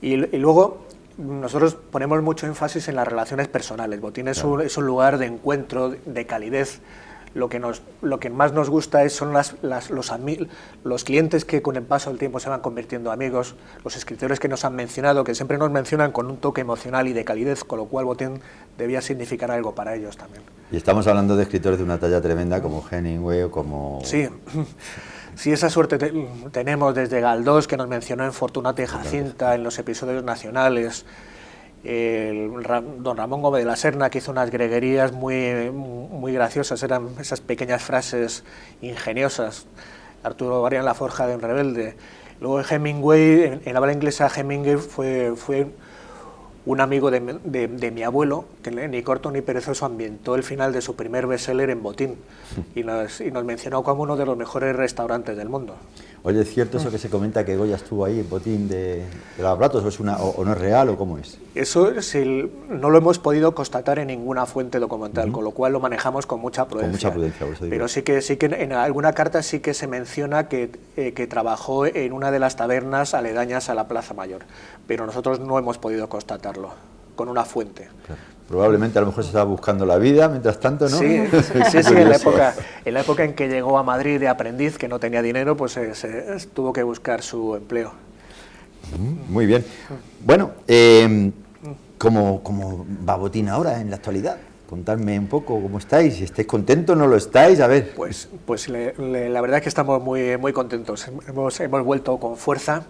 y luego nosotros ponemos mucho énfasis en las relaciones personales. Botín es un lugar de encuentro, de calidez. Lo que más nos gusta son los clientes que con el paso del tiempo se van convirtiendo en amigos, los escritores que nos han mencionado, que siempre nos mencionan con un toque emocional y de calidez, con lo cual Botín debía significar algo para ellos también. Y estamos hablando de escritores de una talla tremenda como Hemingway o como... Sí, esa suerte tenemos desde Galdós, que nos mencionó en Fortunata y Jacinta, en los episodios nacionales, don Ramón Gómez de la Serna, que hizo unas greguerías muy graciosas, eran esas pequeñas frases ingeniosas, Arturo Barrián La Forja de Un Rebelde. Luego Hemingway, en habla inglesa, Hemingway fue un amigo de mi abuelo, que ni corto ni perezoso ambientó el final de su primer bestseller en Botín, y nos mencionó como uno de los mejores restaurantes del mundo. Oye, ¿es cierto eso que se comenta que Goya estuvo ahí en Botín de Lavaplatos, o no es real, o cómo es? Eso no lo hemos podido constatar en ninguna fuente documental, con lo cual lo manejamos con mucha prudencia. Con mucha prudencia, por eso digo. Pero sí que en alguna carta sí que se menciona que trabajó en una de las tabernas aledañas a la Plaza Mayor, pero nosotros no hemos podido constatarlo con una fuente. Claro. Probablemente a lo mejor se estaba buscando la vida, mientras tanto, ¿no? Sí, en la época en que llegó a Madrid de aprendiz, que no tenía dinero, pues tuvo que buscar su empleo. Muy bien. Bueno, ¿cómo va Botín ahora en la actualidad? Contadme un poco cómo estáis, si estáis contentos o no lo estáis, a ver. Pues la verdad es que estamos muy contentos, hemos vuelto con fuerza.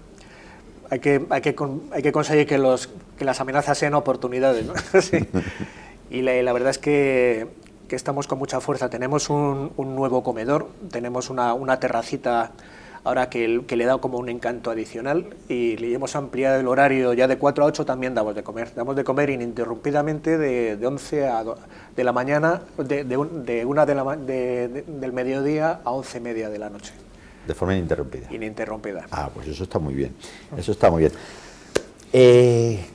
Hay que conseguir que las amenazas sean oportunidades, ¿no? Sí. Y la verdad es que estamos con mucha fuerza. Tenemos un nuevo comedor, tenemos una terracita ahora que le da como un encanto adicional, y le hemos ampliado el horario ya de 4 a 8, también damos de comer. Damos de comer ininterrumpidamente de 11 de la mañana, de 1 del mediodía a 11:30 de la noche. De forma ininterrumpida. Ininterrumpida. Ah, pues eso está muy bien. Eso está muy bien.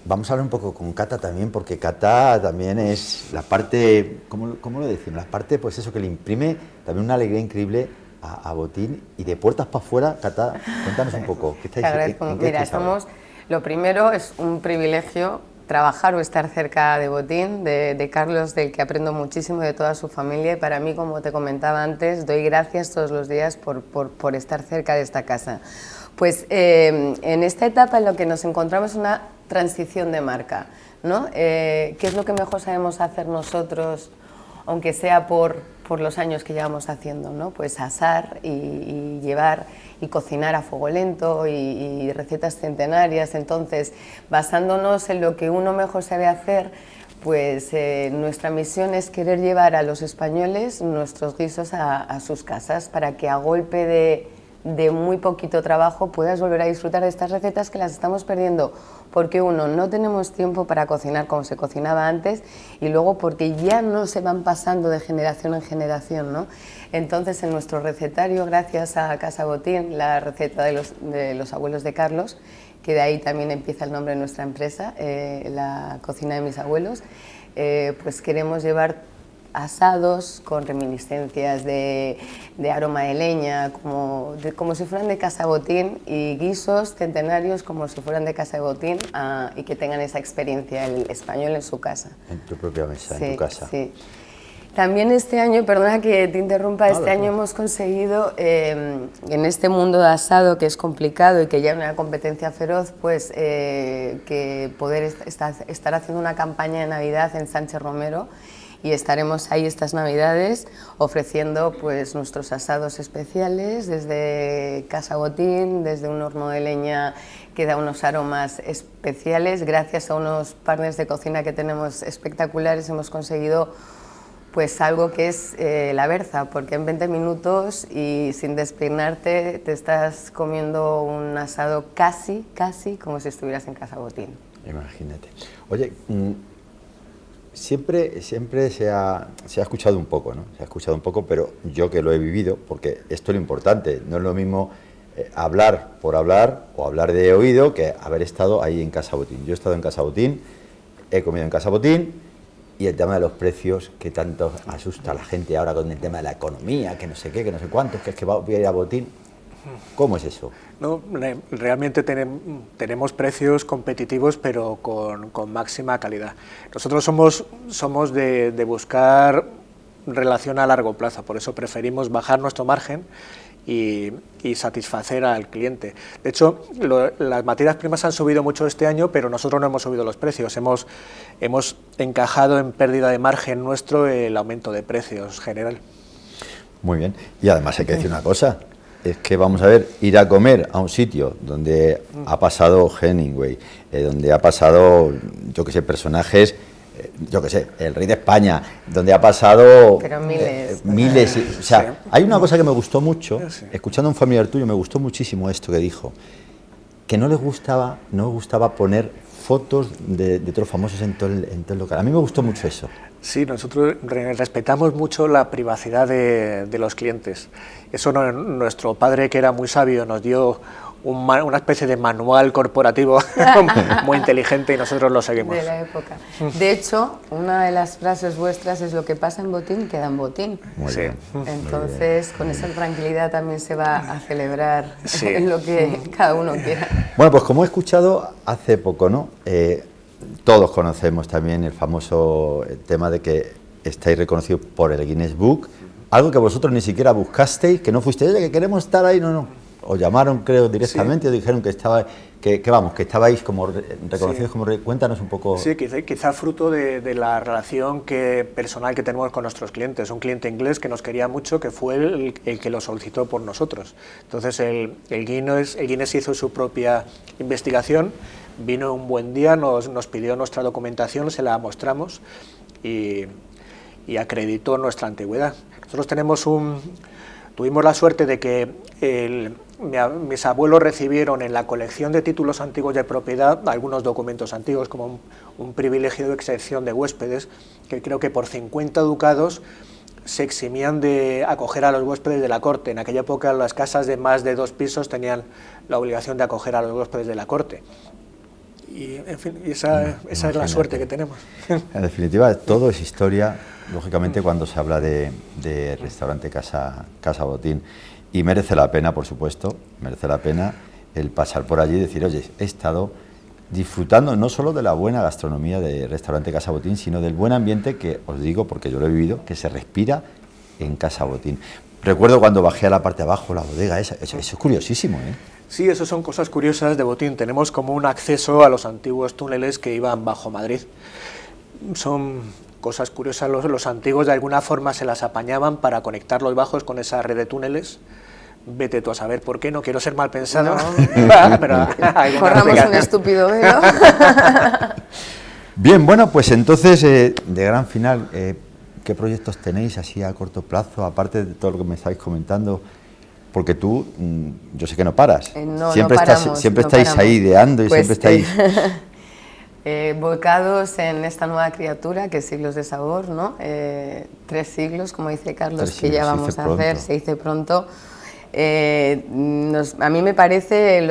Vamos a hablar un poco con Cata también, porque Cata también es la parte, ¿cómo lo decimos? La parte, pues eso, que le imprime también una alegría increíble a Botín y de puertas para afuera, Cata, cuéntanos un poco. ¿Qué estáis, Te agradezco. en qué Mira, estáis ahora? lo primero es un privilegio trabajar o estar cerca de Botín, de Carlos, del que aprendo muchísimo, de toda su familia, y para mí, como te comentaba antes, doy gracias todos los días por estar cerca de esta casa. Pues en esta etapa en la que nos encontramos una transición de marca, ¿no? ¿Qué es lo que mejor sabemos hacer nosotros, aunque sea por los años que llevamos haciendo, ¿no? Pues asar y llevar y cocinar a fuego lento y recetas centenarias. Entonces, basándonos en lo que uno mejor sabe hacer, pues nuestra misión es querer llevar a los españoles nuestros guisos a sus casas para que a golpe de muy poquito trabajo puedas volver a disfrutar de estas recetas que las estamos perdiendo porque uno, no tenemos tiempo para cocinar como se cocinaba antes y luego porque ya no se van pasando de generación en generación, ¿no? Entonces en nuestro recetario, gracias a Casa Botín, la receta de los abuelos de Carlos, que de ahí también empieza el nombre de nuestra empresa, la cocina de mis abuelos, pues queremos llevar asados con reminiscencias de aroma de leña, como si fueran de Casa Botín, y guisos centenarios como si fueran de Casa de Botín, y que tengan esa experiencia el español en su casa. En tu propia mesa, sí, en tu casa. Sí. También este año, perdona que te interrumpa, este año hemos conseguido, en este mundo de asado que es complicado y que ya es una competencia feroz, pues que poder estar haciendo una campaña de Navidad en Sánchez Romero, y estaremos ahí estas Navidades ofreciendo pues nuestros asados especiales desde Casa Botín, desde un horno de leña que da unos aromas especiales. Gracias a unos partners de cocina que tenemos espectaculares hemos conseguido pues algo que es la berza, porque en 20 minutos y sin despeinarte te estás comiendo un asado casi como si estuvieras en Casa Botín. Imagínate. Oye, Siempre se ha escuchado un poco, ¿no? Se ha escuchado un poco, pero yo que lo he vivido, porque esto es lo importante, no es lo mismo hablar por hablar o hablar de oído que haber estado ahí en Casa Botín. Yo he estado en Casa Botín, he comido en Casa Botín, y el tema de los precios que tanto asusta a la gente ahora con el tema de la economía, que no sé qué, que no sé cuántos, que es que voy a ir a Botín. ¿Cómo es eso? No, realmente tenemos precios competitivos, pero con máxima calidad. Nosotros somos de buscar relación a largo plazo, por eso preferimos bajar nuestro margen y satisfacer al cliente. De hecho, las materias primas han subido mucho este año, pero nosotros no hemos subido los precios. Hemos encajado en pérdida de margen nuestro el aumento de precios general. Muy bien. Y además hay que decir una cosa. Es que vamos a ver, ir a comer a un sitio donde ha pasado Hemingway, donde ha pasado, yo que sé, personajes, yo que sé, el rey de España, donde ha pasado pero miles. Miles. O sea, Sí. hay una cosa que me gustó mucho, Sí. escuchando a un familiar tuyo, me gustó muchísimo esto que dijo, que no le gustaba poner fotos de otros famosos en todo el local. A mí me gustó mucho eso. Sí, nosotros respetamos mucho la privacidad de los clientes. Eso nuestro padre, que era muy sabio, nos dio una especie de manual corporativo muy inteligente y nosotros lo seguimos. De la época. De hecho, una de las frases vuestras es: lo que pasa en Botín queda en Botín. Muy Sí. bien. Entonces, con esa tranquilidad también se va a celebrar Sí. en lo que cada uno quiera. Bueno, pues como he escuchado hace poco, ¿no? Todos conocemos también el famoso tema de que estáis reconocidos por el Guinness Book, algo que vosotros ni siquiera buscasteis, que no fuisteis, oye, que queremos estar ahí, no. Os llamaron, creo, directamente, os dijeron que estabais como reconocidos Sí. como... Cuéntanos un poco... Sí, quizá fruto de la relación personal que tenemos con nuestros clientes. Un cliente inglés que nos quería mucho, que fue el que lo solicitó por nosotros. Entonces el Guinness hizo su propia investigación, vino un buen día, nos pidió nuestra documentación, se la mostramos y acreditó nuestra antigüedad. Nosotros tuvimos la suerte de que mis abuelos recibieron en la colección de títulos antiguos de propiedad algunos documentos antiguos, como un privilegio de excepción de huéspedes, que creo que por 50 ducados se eximían de acoger a los huéspedes de la corte. En aquella época las casas de más de 2 pisos tenían la obligación de acoger a los huéspedes de la corte. Y, en fin, esa es la suerte que tenemos. En definitiva, todo es historia, lógicamente, cuando se habla de restaurante Casa Botín. Y merece la pena, por supuesto, merece la pena el pasar por allí y decir, oye, he estado disfrutando no solo de la buena gastronomía de restaurante Casa Botín, sino del buen ambiente que, os digo, porque yo lo he vivido, que se respira en Casa Botín. Recuerdo cuando bajé a la parte de abajo, la bodega, eso es curiosísimo, ¿eh? Sí, eso son cosas curiosas de Botín. Tenemos como un acceso a los antiguos túneles que iban bajo Madrid. Son cosas curiosas, los antiguos de alguna forma se las apañaban para conectar los bajos con esa red de túneles. Vete tú a saber por qué, no quiero ser mal pensado. No. Pero corramos un estúpido velo. Bien, bueno, pues entonces, de gran final, ¿qué proyectos tenéis así a corto plazo, aparte de todo lo que me estáis comentando? Porque tú, yo sé que no paras. Siempre estáis ahí ideando y pues, siempre estáis... volcados en esta nueva criatura que es Siglos de Sabor, ¿no? 3 siglos, como dice Carlos, que ya vamos a hacer, se dice pronto. A mí me parece el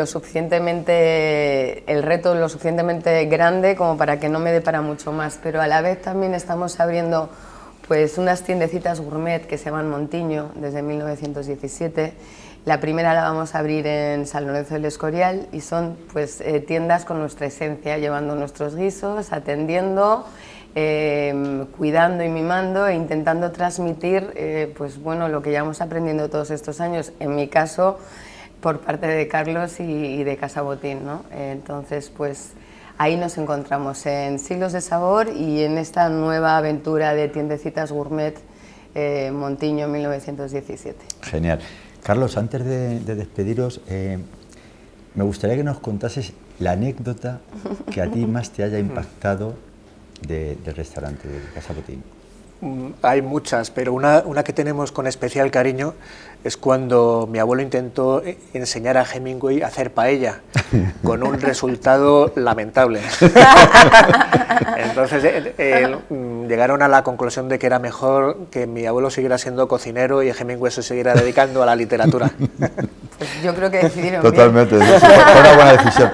reto lo suficientemente grande como para que no me dé para mucho más, pero a la vez también estamos abriendo pues unas tiendecitas gourmet que se llaman Montiño desde 1917. La primera la vamos a abrir en San Lorenzo del Escorial y son pues tiendas con nuestra esencia, llevando nuestros guisos, atendiendo, cuidando y mimando e intentando transmitir pues bueno, lo que llevamos aprendiendo todos estos años, en mi caso por parte de Carlos y de Casa Botín, ¿no? Entonces pues ahí nos encontramos en Siglos de Sabor y en esta nueva aventura de tiendecitas gourmet Montiño 1917. Genial. Carlos, antes de despediros, me gustaría que nos contases la anécdota que a ti más te haya impactado del restaurante de Casa Botín. Hay muchas, pero una que tenemos con especial cariño es cuando mi abuelo intentó enseñar a Hemingway a hacer paella, con un resultado lamentable. Entonces llegaron a la conclusión de que era mejor que mi abuelo siguiera siendo cocinero y Hemingway se siguiera dedicando a la literatura. Pues yo creo que decidieron totalmente, bien. Fue una buena decisión.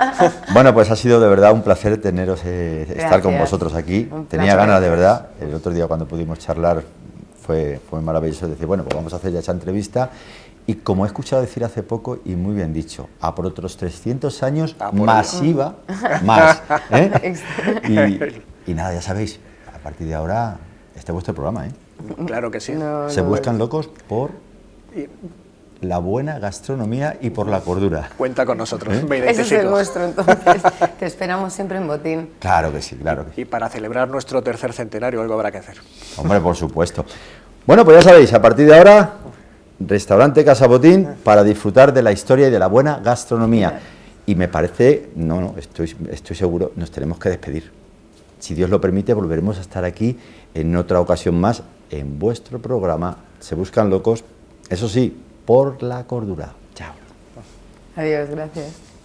Bueno, pues ha sido de verdad un placer teneros, estar con vosotros aquí. Tenía ganas, de verdad. El otro día cuando pudimos charlar fue maravilloso decir, bueno, pues vamos a hacer ya esa entrevista. Y como he escuchado decir hace poco, y muy bien dicho, a por otros 300 años, masiva, más. Y nada, ya sabéis, a partir de ahora, este es vuestro programa, ¿eh? Claro que sí. Se buscan locos por la buena gastronomía y por la cordura. Cuenta con nosotros. Ese es el nuestro, entonces. Te esperamos siempre en Botín. Claro que sí, claro que sí. Y para celebrar nuestro 3er centenario algo habrá que hacer. Hombre, por supuesto. Bueno, pues ya sabéis, a partir de ahora, restaurante Casa Botín para disfrutar de la historia y de la buena gastronomía. Y me parece, estoy seguro, nos tenemos que despedir. Si Dios lo permite, volveremos a estar aquí en otra ocasión más en vuestro programa Se Buscan Locos, eso sí, por la cordura. Chao. Adiós, gracias.